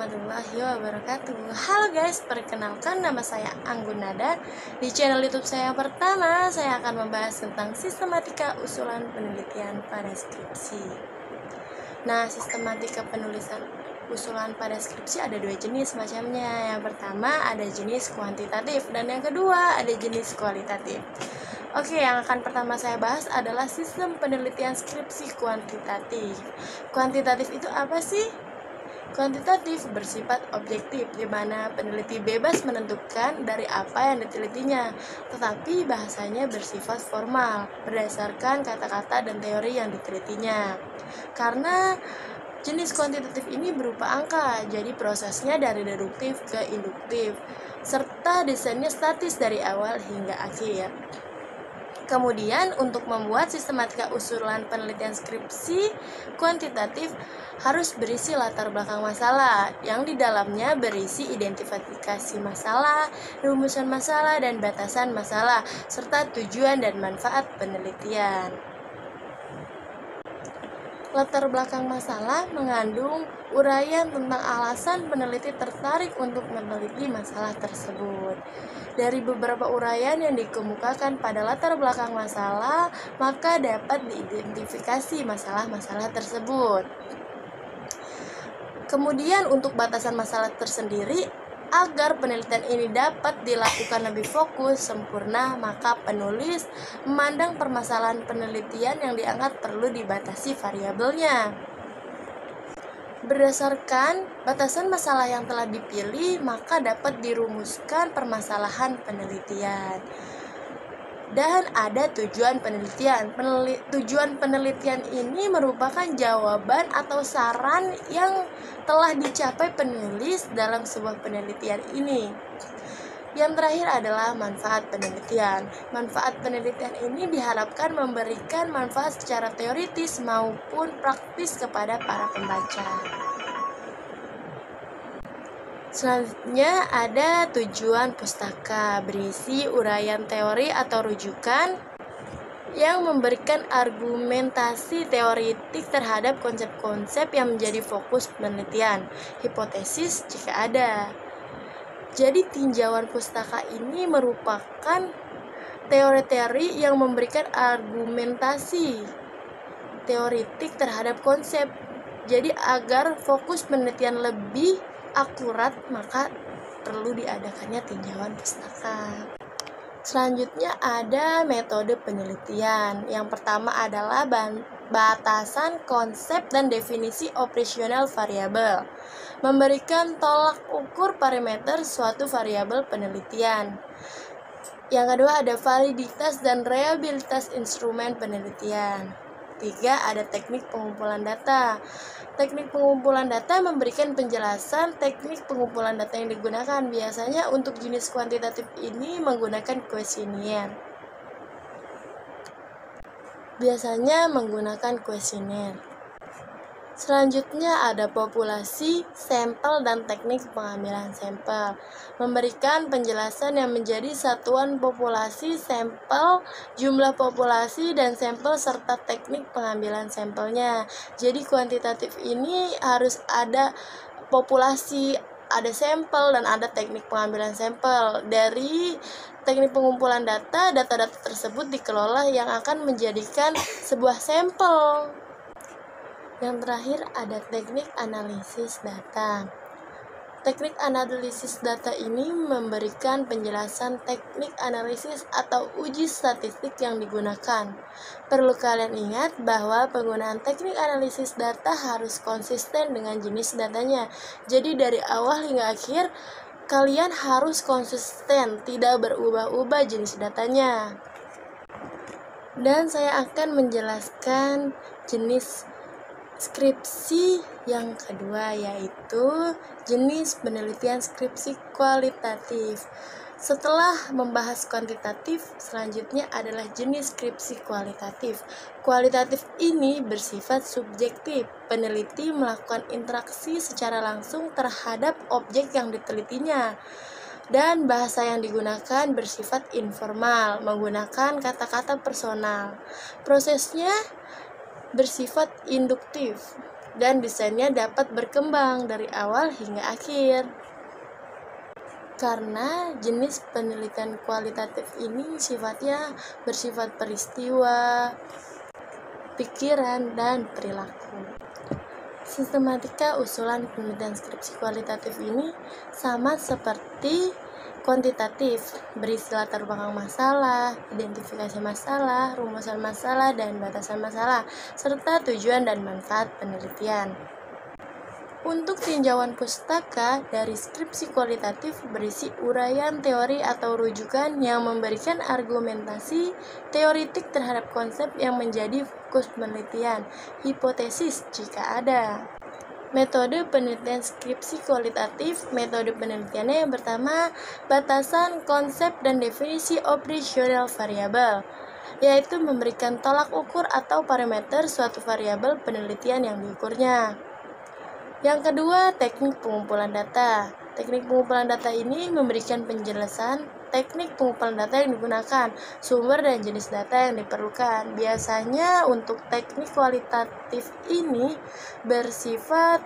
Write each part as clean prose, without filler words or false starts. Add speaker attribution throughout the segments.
Speaker 1: warahmatullahi wabarakatuh. Halo guys, perkenalkan nama saya Anggun Nada. Di channel YouTube saya yang pertama, saya akan membahas tentang sistematika usulan penelitian pada skripsi. Nah, sistematika penulisan usulan pada skripsi ada dua jenis macamnya. Yang pertama ada jenis kuantitatif dan yang kedua ada jenis kualitatif. Oke, yang akan pertama saya bahas adalah sistem penelitian skripsi kuantitatif. Kuantitatif itu apa sih? Kuantitatif bersifat objektif, di mana peneliti bebas menentukan dari apa yang ditelitinya, tetapi bahasanya bersifat formal, berdasarkan kata-kata dan teori yang ditelitinya. Karena jenis kuantitatif ini berupa angka, jadi prosesnya dari deduktif ke induktif, serta desainnya statis dari awal hingga akhir. Kemudian untuk membuat sistematika usulan penelitian skripsi kuantitatif harus berisi latar belakang masalah yang di dalamnya berisi identifikasi masalah, rumusan masalah, dan batasan masalah, serta tujuan dan manfaat penelitian. Latar belakang masalah mengandung uraian tentang alasan peneliti tertarik untuk meneliti masalah tersebut. Dari beberapa uraian yang dikemukakan pada latar belakang masalah, maka dapat diidentifikasi masalah-masalah tersebut. Kemudian untuk batasan masalah tersendiri, agar penelitian ini dapat dilakukan lebih fokus, sempurna, maka penulis memandang permasalahan penelitian yang dianggap perlu dibatasi variabelnya. Berdasarkan batasan masalah yang telah dipilih, maka dapat dirumuskan permasalahan penelitian. Dan ada tujuan penelitian. Tujuan penelitian ini merupakan jawaban atau saran yang telah dicapai penulis dalam sebuah penelitian ini. Yang terakhir adalah manfaat penelitian. Manfaat penelitian ini diharapkan memberikan manfaat secara teoritis maupun praktis kepada para pembaca. Selanjutnya ada tujuan pustaka, berisi uraian teori atau rujukan yang memberikan argumentasi teoritik terhadap konsep-konsep yang menjadi fokus penelitian, hipotesis jika ada. Jadi tinjauan pustaka ini merupakan teori-teori yang memberikan argumentasi teoritik terhadap konsep. Jadi agar fokus penelitian lebih akurat, maka perlu diadakannya tinjauan pustaka. Selanjutnya ada metode penelitian. Yang pertama adalah batasan konsep dan definisi operasional variabel. Memberikan tolak ukur parameter suatu variabel penelitian. Yang kedua ada validitas dan reliabilitas instrumen penelitian. 3. Ada teknik pengumpulan data. Teknik pengumpulan data memberikan penjelasan teknik pengumpulan data yang digunakan. Biasanya untuk jenis kuantitatif ini menggunakan kuesioner. Selanjutnya ada populasi, sampel, dan teknik pengambilan sampel. Memberikan penjelasan yang menjadi satuan populasi, sampel, jumlah populasi, dan sampel, serta teknik pengambilan sampelnya. Jadi kuantitatif ini harus ada populasi, ada sampel, dan ada teknik pengambilan sampel. Dari teknik pengumpulan data, data-data tersebut dikelola yang akan menjadikan sebuah sampel. Yang terakhir ada teknik analisis data. Teknik analisis data ini memberikan penjelasan teknik analisis atau uji statistik yang digunakan. Perlu kalian ingat bahwa penggunaan teknik analisis data harus konsisten dengan jenis datanya. Jadi dari awal hingga akhir kalian harus konsisten, tidak berubah-ubah jenis datanya. Dan saya akan menjelaskan jenis skripsi yang kedua, yaitu jenis penelitian skripsi kualitatif. Setelah membahas kuantitatif, selanjutnya adalah jenis skripsi kualitatif. Kualitatif ini bersifat subjektif. Peneliti melakukan interaksi secara langsung terhadap objek yang ditelitinya. Dan bahasa yang digunakan bersifat informal, menggunakan kata-kata personal. Prosesnya bersifat induktif. dan desainnya dapat berkembang dari awal hingga akhir. Karena jenis penelitian kualitatif ini sifatnya bersifat peristiwa, pikiran, dan perilaku. Sistematika usulan penelitian skripsi kualitatif ini sama seperti kuantitatif, berisi latar belakang masalah, identifikasi masalah, rumusan masalah, dan batasan masalah, serta tujuan dan manfaat penelitian. Untuk tinjauan pustaka dari skripsi kualitatif berisi uraian teori atau rujukan yang memberikan argumentasi teoritik terhadap konsep yang menjadi fokus penelitian, hipotesis jika ada. Metode penelitian skripsi kualitatif, metode penelitiannya yang pertama, batasan, konsep, dan definisi operasional variabel, yaitu memberikan tolak ukur atau parameter suatu variabel penelitian yang diukurnya. Yang kedua, teknik pengumpulan data. Teknik pengumpulan data ini memberikan penjelasan teknik pengumpulan data yang digunakan, sumber dan jenis data yang diperlukan. Biasanya untuk teknik kualitatif ini bersifat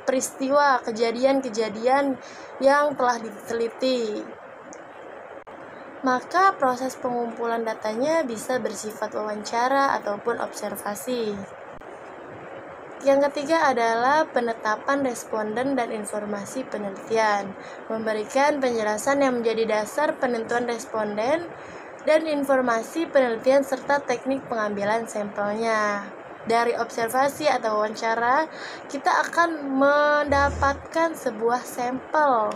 Speaker 1: peristiwa, kejadian-kejadian yang telah diteliti. Maka proses pengumpulan datanya bisa bersifat wawancara ataupun observasi. Yang ketiga adalah penetapan responden dan informasi penelitian, memberikan penjelasan yang menjadi dasar penentuan responden dan informasi penelitian serta teknik pengambilan sampelnya. Dari observasi atau wawancara, kita akan mendapatkan sebuah sampel.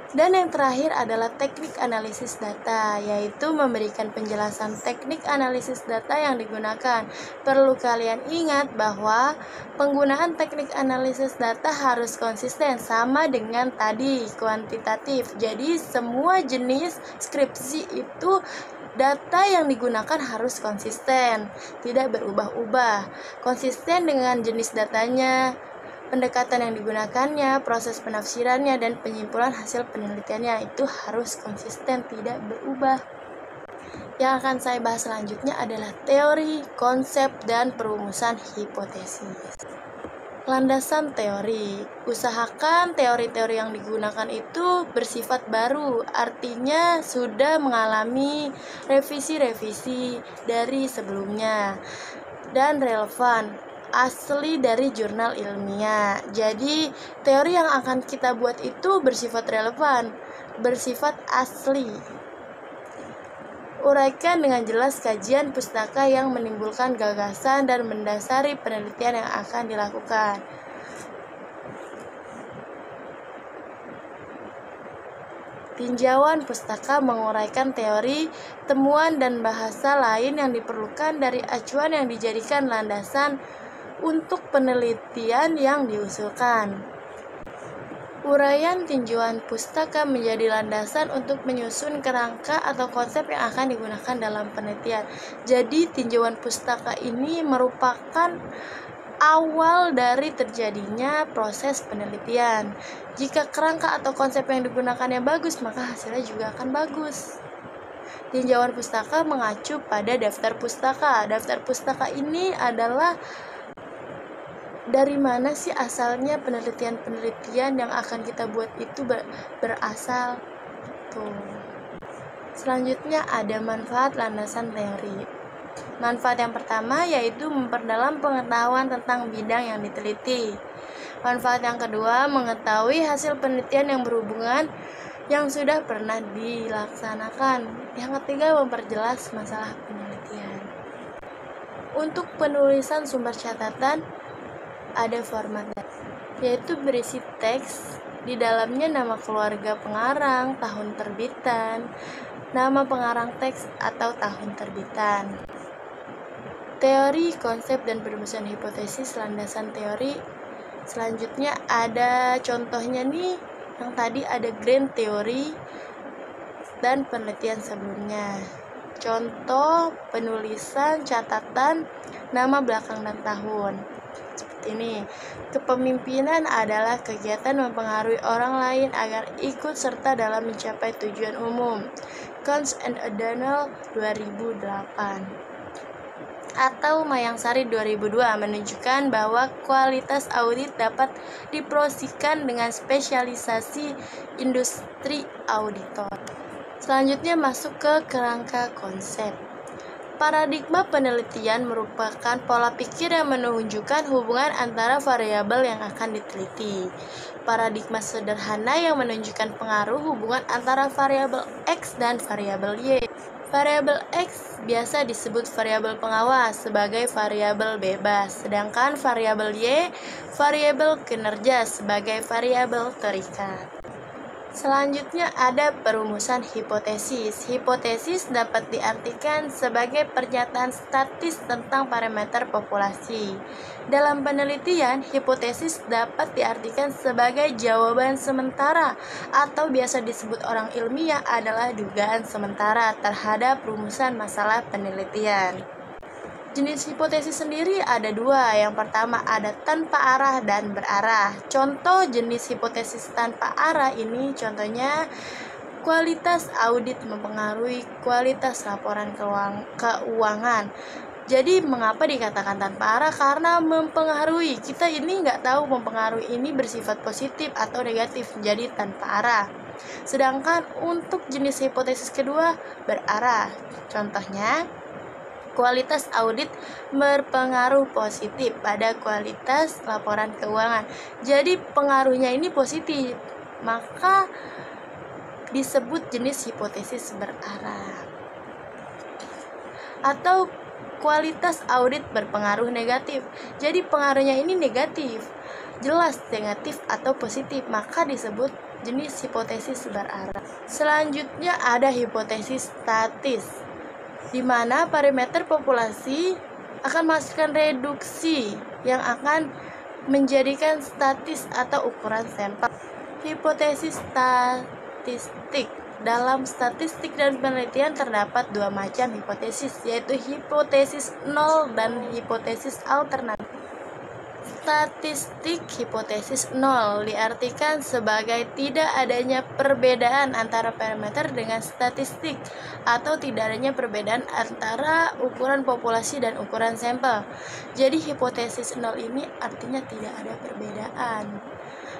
Speaker 1: Dan yang terakhir adalah teknik analisis data, yaitu memberikan penjelasan teknik analisis data yang digunakan. Perlu kalian ingat bahwa penggunaan teknik analisis data harus konsisten, sama dengan tadi kuantitatif. Jadi semua jenis skripsi itu data yang digunakan harus konsisten, tidak berubah-ubah. Konsisten dengan jenis datanya, pendekatan yang digunakannya, proses penafsirannya, dan penyimpulan hasil penelitiannya itu harus konsisten, tidak berubah. Yang akan saya bahas selanjutnya adalah teori, konsep, dan perumusan hipotesis. Landasan teori. Usahakan teori-teori yang digunakan itu bersifat baru, artinya sudah mengalami revisi-revisi dari sebelumnya dan relevan, asli dari jurnal ilmiah. Jadi teori yang akan kita buat itu bersifat relevan, bersifat asli. Uraikan dengan jelas kajian pustaka yang menimbulkan gagasan dan mendasari penelitian yang akan dilakukan. Tinjauan pustaka menguraikan teori, temuan, dan bahasa lain yang diperlukan dari acuan yang dijadikan landasan untuk penelitian yang diusulkan. Uraian tinjauan pustaka menjadi landasan untuk menyusun kerangka atau konsep yang akan digunakan dalam penelitian. Jadi tinjauan pustaka ini merupakan awal dari terjadinya proses penelitian. Jika kerangka atau konsep yang digunakannya bagus, maka hasilnya juga akan bagus. Tinjauan pustaka mengacu pada daftar pustaka. Daftar pustaka ini adalah dari mana sih asalnya penelitian-penelitian yang akan kita buat itu berasal. Tuh. Selanjutnya ada manfaat landasan teori. Manfaat yang pertama yaitu memperdalam pengetahuan tentang bidang yang diteliti. Manfaat yang kedua, mengetahui hasil penelitian yang berhubungan yang sudah pernah dilaksanakan. Yang ketiga, memperjelas masalah penelitian. Untuk penulisan sumber catatan ada formatnya, yaitu berisi teks, di dalamnya nama keluarga pengarang, tahun terbitan, nama pengarang teks atau tahun terbitan. Teori, konsep, dan perumusan hipotesis landasan teori. Selanjutnya ada contohnya nih, yang tadi ada grand teori dan penelitian sebelumnya. Contoh penulisan catatan nama belakang dan tahun. Seperti ini, kepemimpinan adalah kegiatan mempengaruhi orang lain agar ikut serta dalam mencapai tujuan umum. Cons and O'Donnell 2008. atau Mayangsari 2002 menunjukkan bahwa kualitas audit dapat dipromosikan dengan spesialisasi industri auditor. Selanjutnya masuk ke kerangka konsep. Paradigma penelitian merupakan pola pikir yang menunjukkan hubungan antara variabel yang akan diteliti. Paradigma sederhana yang menunjukkan pengaruh hubungan antara variabel X dan variabel Y. Variabel X biasa disebut variabel pengawas sebagai variabel bebas, sedangkan variabel Y, variabel kinerja sebagai variabel terikat. Selanjutnya ada perumusan hipotesis. Hipotesis dapat diartikan sebagai pernyataan statis tentang parameter populasi. Dalam penelitian, hipotesis dapat diartikan sebagai jawaban sementara atau biasa disebut orang ilmiah adalah dugaan sementara terhadap rumusan masalah penelitian. Jenis hipotesis sendiri ada dua. Yang pertama ada tanpa arah dan berarah. Contoh jenis hipotesis tanpa arah ini contohnya kualitas audit mempengaruhi kualitas laporan keuangan. Jadi mengapa dikatakan tanpa arah? Karena mempengaruhi. Kita ini nggak tahu mempengaruhi ini bersifat positif atau negatif, jadi tanpa arah. Sedangkan untuk jenis hipotesis kedua berarah. Contohnya kualitas audit berpengaruh positif pada kualitas laporan keuangan. Jadi pengaruhnya ini positif, maka disebut jenis hipotesis berarah. Atau kualitas audit berpengaruh negatif. Jadi pengaruhnya ini negatif, jelas negatif atau positif, maka disebut jenis hipotesis berarah. Selanjutnya ada hipotesis statis, di mana parameter populasi akan menghasilkan reduksi yang akan menjadikan statis atau ukuran sampel. Hipotesis statistik. Dalam statistik dan penelitian terdapat dua macam hipotesis, yaitu hipotesis nol dan hipotesis alternatif. Statistik hipotesis nol diartikan sebagai tidak adanya perbedaan antara parameter dengan statistik atau tidak adanya perbedaan antara ukuran populasi dan ukuran sampel. Jadi hipotesis nol ini artinya tidak ada perbedaan.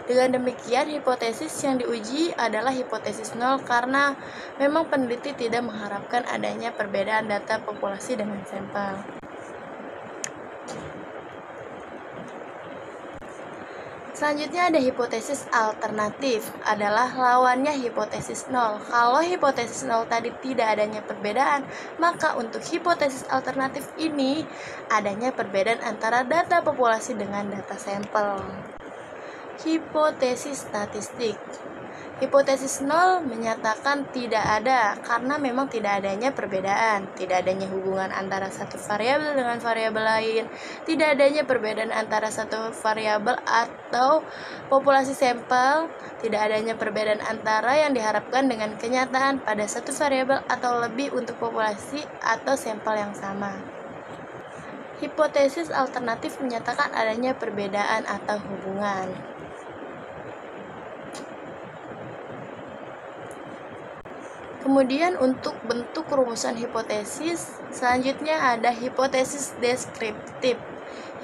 Speaker 1: Dengan demikian hipotesis yang diuji adalah hipotesis nol karena memang peneliti tidak mengharapkan adanya perbedaan data populasi dengan sampel. Selanjutnya ada hipotesis alternatif, adalah lawannya hipotesis nol. Kalau hipotesis nol tadi tidak adanya perbedaan, maka untuk hipotesis alternatif ini adanya perbedaan antara data populasi dengan data sampel. Hipotesis statistik. Hipotesis nol menyatakan tidak ada karena memang tidak adanya perbedaan, tidak adanya hubungan antara satu variabel dengan variabel lain, tidak adanya perbedaan antara satu variabel atau populasi sampel, tidak adanya perbedaan antara yang diharapkan dengan kenyataan pada satu variabel atau lebih untuk populasi atau sampel yang sama. Hipotesis alternatif menyatakan adanya perbedaan atau hubungan. Kemudian untuk bentuk rumusan hipotesis, selanjutnya ada hipotesis deskriptif.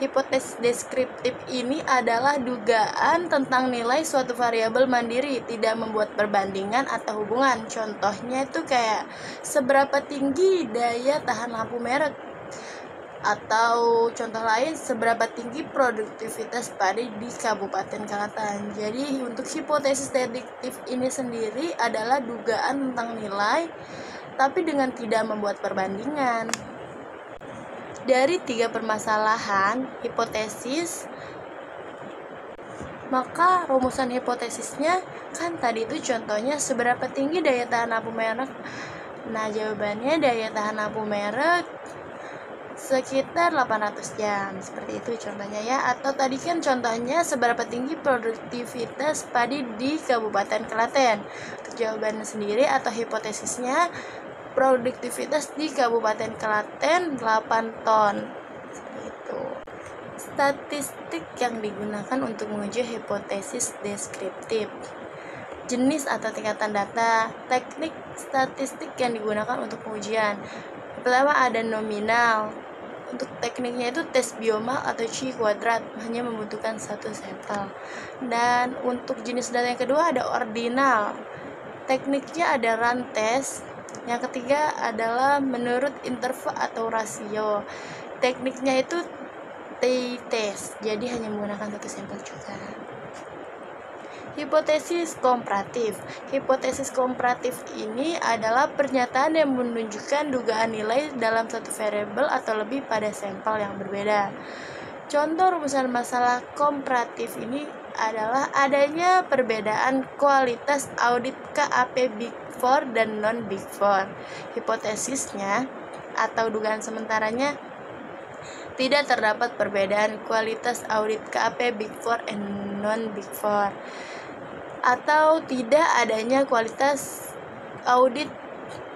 Speaker 1: Hipotesis deskriptif ini adalah dugaan tentang nilai suatu variabel mandiri, tidak membuat perbandingan atau hubungan. Contohnya itu kayak seberapa tinggi daya tahan lampu merek, atau contoh lain seberapa tinggi produktivitas padi di Kabupaten Klaten. Jadi untuk hipotesis deduktif ini sendiri adalah dugaan tentang nilai tapi dengan tidak membuat perbandingan. Dari 3 permasalahan hipotesis, maka rumusan hipotesisnya kan tadi itu contohnya seberapa tinggi daya tahan lampu merek. Nah jawabannya daya tahan lampu merek sekitar 800 jam, seperti itu contohnya ya. Atau tadi kan contohnya seberapa tinggi produktivitas padi di Kabupaten Klaten. Jawabannya sendiri atau hipotesisnya produktivitas di Kabupaten Klaten 8 ton. Seperti itu. Statistik yang digunakan untuk menguji hipotesis deskriptif. Jenis atau tingkatan data. Teknik statistik yang digunakan untuk pengujian. Pertama ada nominal. Untuk tekniknya itu tes bioma atau chi kuadrat, hanya membutuhkan satu sampel. Dan untuk jenis data yang kedua ada ordinal. Tekniknya ada run test. Yang ketiga adalah menurut interval atau rasio. Tekniknya itu t-test, jadi hanya menggunakan satu sampel juga. Hipotesis komparatif. Hipotesis komparatif ini adalah pernyataan yang menunjukkan dugaan nilai dalam satu variabel atau lebih pada sampel yang berbeda. Contoh rumusan masalah komparatif ini adalah adanya perbedaan kualitas audit KAP Big Four dan non Big Four. Hipotesisnya atau dugaan sementaranya, tidak terdapat perbedaan kualitas audit KAP Big Four and non Big Four, atau tidak adanya kualitas audit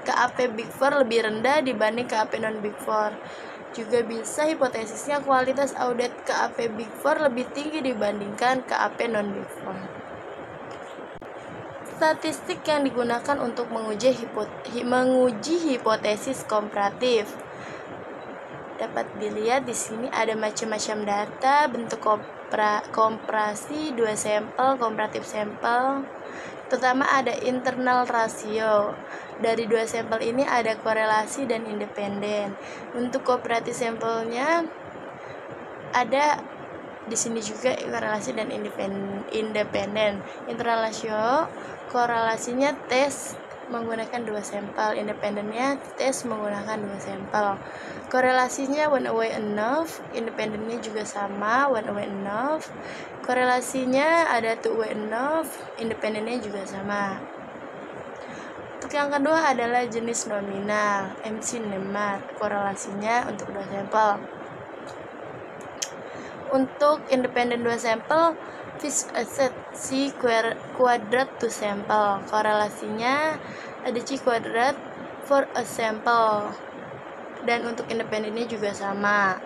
Speaker 1: KAP Big Four lebih rendah dibanding KAP non Big Four. Juga bisa hipotesisnya kualitas audit KAP Big Four lebih tinggi dibandingkan KAP non Big Four. Statistik yang digunakan untuk menguji hipotesis komparatif. Dapat dilihat di sini ada macam-macam data, bentuk komparasi, dua sampel, komparatif sampel. Terutama ada internal rasio. Dari dua sampel ini ada korelasi dan independen. Untuk komparatif sampelnya ada di sini juga korelasi dan independen. Internal rasio, korelasinya tes menggunakan dua sampel, independennya tes menggunakan dua sampel. Korelasinya one away enough, independennya juga sama, one away enough. Korelasinya ada two way enough, independennya juga sama. Untuk yang kedua adalah jenis nominal, MC NEMAT, korelasinya untuk dua sampel. Untuk independen dua sampel, fish asset C kuadrat to sampel, korelasinya ada C kuadrat for a sample, dan untuk independennya juga sama.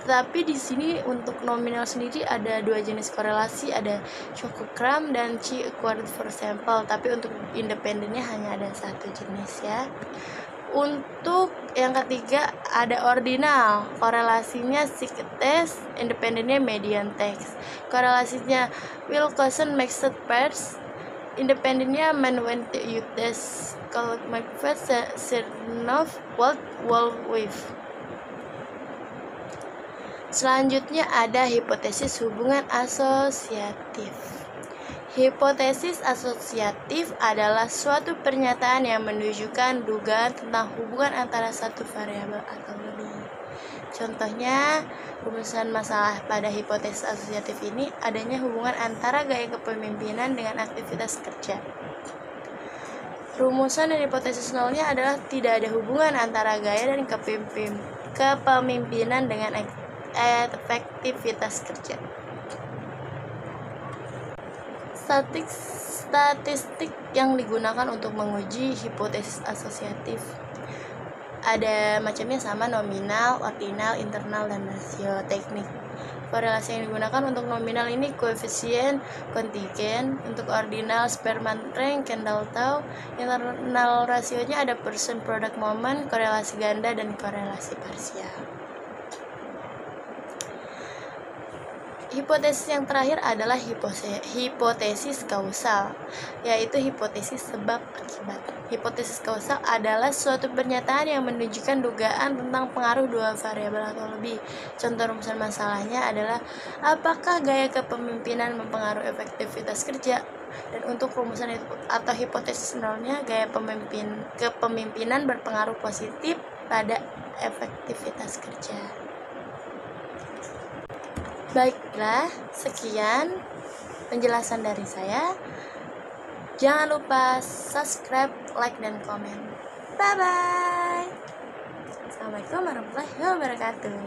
Speaker 1: Tapi di sini untuk nominal sendiri ada dua jenis korelasi, ada Chocogram dan C kuadrat for sample, tapi untuk independennya hanya ada satu jenis ya. Untuk yang ketiga ada ordinal, korelasinya sig test, independennya median test. Korelasinya Wilcoxon mixed pairs, independennya when you test kalau McFadden Smirnov Wolff. Selanjutnya ada hipotesis hubungan asosiatif. Hipotesis asosiatif adalah suatu pernyataan yang menunjukkan dugaan tentang hubungan antara satu variabel atau lebih. Contohnya, rumusan masalah pada hipotesis asosiatif ini adanya hubungan antara gaya kepemimpinan dengan aktivitas kerja. Rumusan dan hipotesis nolnya adalah tidak ada hubungan antara gaya dan kepemimpinan dengan efektivitas kerja. Statistik yang digunakan untuk menguji hipotesis asosiatif ada macamnya sama, nominal, ordinal, internal, dan rasio. Teknik korelasi yang digunakan untuk nominal ini koefisien kontingen, untuk ordinal Spearman rank, Kendall-Tau, internal rasionya ada percent product moment, korelasi ganda, dan korelasi parsial. Hipotesis yang terakhir adalah hipotesis kausal, yaitu hipotesis sebab akibat. Hipotesis kausal adalah suatu pernyataan yang menunjukkan dugaan tentang pengaruh dua variabel atau lebih. Contoh rumusan masalahnya adalah apakah gaya kepemimpinan mempengaruhi efektivitas kerja? Dan untuk rumusan itu atau hipotesis nolnya, gaya kepemimpinan berpengaruh positif pada efektivitas kerja. Baiklah, sekian penjelasan dari saya. Jangan lupa subscribe, like, dan komen. Bye-bye. Assalamualaikum warahmatullahi wabarakatuh.